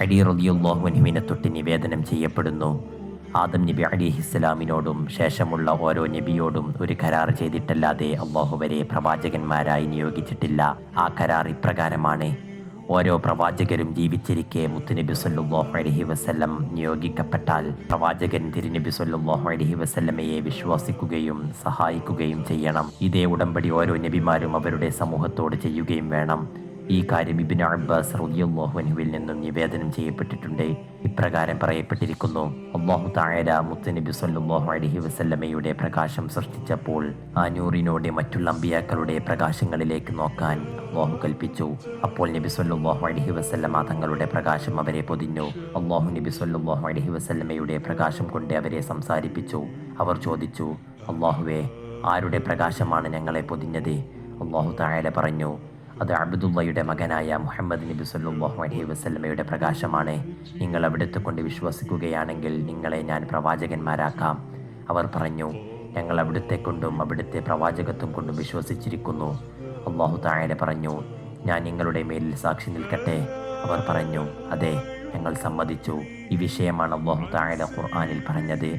അലി റളിയല്ലാഹു അൻഹുവിനെ തൊട്ട് നിവേദനം ചെയ്യപ്പെടുന്നു, ആദം നബി അലിഹിസ്സലാമിനോടും ശേഷമുള്ള ഓരോ നബിയോടും ഒരു കരാർ ചെയ്തിട്ടല്ലാതെ അള്ളാഹു വരെ പ്രവാചകന്മാരായി നിയോഗിച്ചിട്ടില്ല. ആ കരാർ ഇപ്രകാരമാണ്: ഓരോ പ്രവാചകരും ജീവിച്ചിരിക്കെ മുത്തുനബി സല്ലല്ലാഹു അലൈഹി വസല്ലം നിയോഗിക്കപ്പെട്ടാൽ പ്രവാചകൻ തിരുനബി സല്ലല്ലാഹു അലൈഹി വസല്ലമയെ വിശ്വസിക്കുകയും സഹായിക്കുകയും ചെയ്യണം. ഇതേ ഉടമ്പടി ഓരോ നബിമാരും അവരുടെ സമൂഹത്തോട് ചെയ്യുകയും വേണം. ഈ കാര്യം ഇബ്നു അബ്ബാസ് റളിയല്ലാഹു അൻഹുവിൽ നിന്നും നിവേദനം ചെയ്യപ്പെട്ടിട്ടുണ്ട്. ഇപ്രകാരം പറയപ്പെട്ടിരിക്കുന്നു: അല്ലാഹു തആല മുത്തുനബി സല്ലല്ലാഹു അലൈഹി വസല്ലമയുടെ പ്രകാശം സൃഷ്ടിച്ചപ്പോൾ ആ നൂറിനോട് മറ്റുള്ള അമ്പിയാക്കളുടെ പ്രകാശങ്ങളിലേക്ക് നോക്കാൻ അല്ലാഹു കൽപ്പിച്ചു. അപ്പോൾ നബി സല്ലല്ലാഹു അലൈഹി വസല്ലമ തങ്ങളുടെ പ്രകാശം അവരെ പൊതിഞ്ഞു. അല്ലാഹു നബി സല്ലല്ലാഹു അലൈഹി വസല്ലമയുടെ പ്രകാശം കൊണ്ട് അവരെ സംസാരിപ്പിച്ചു. അവർ ചോദിച്ചു: അല്ലാഹുവേ, ആരുടെ പ്രകാശമാണ് ഞങ്ങളെ പൊതിഞ്ഞത്? അല്ലാഹു തആല പറഞ്ഞു: അത് അബ്ദുള്ളയുടെ മകനായ മുഹമ്മദ് നബി സല്ലല്ലാഹു അലൈഹി വസല്ലമയുടെ പ്രകാശമാണ്. നിങ്ങൾ അവിടുത്തെ കൊണ്ട് വിശ്വസിക്കുകയാണെങ്കിൽ നിങ്ങളെ ഞാൻ പ്രവാചകന്മാരാക്കാം. അവർ പറഞ്ഞു: ഞങ്ങൾ അവിടുത്തെ കൊണ്ടും അവിടുത്തെ പ്രവാചകത്വം കൊണ്ടും വിശ്വസിച്ചിരിക്കുന്നു. അല്ലാഹു തആല പറഞ്ഞു: ഞാൻ നിങ്ങളുടെ മേലിൽ സാക്ഷി നിൽക്കട്ടെ? അവർ പറഞ്ഞു: അതെ, ഞങ്ങൾ സമ്മതിച്ചു. ഈ വിഷയമാണ് അല്ലാഹു തആല ഖുർആനിൽ പറഞ്ഞത്: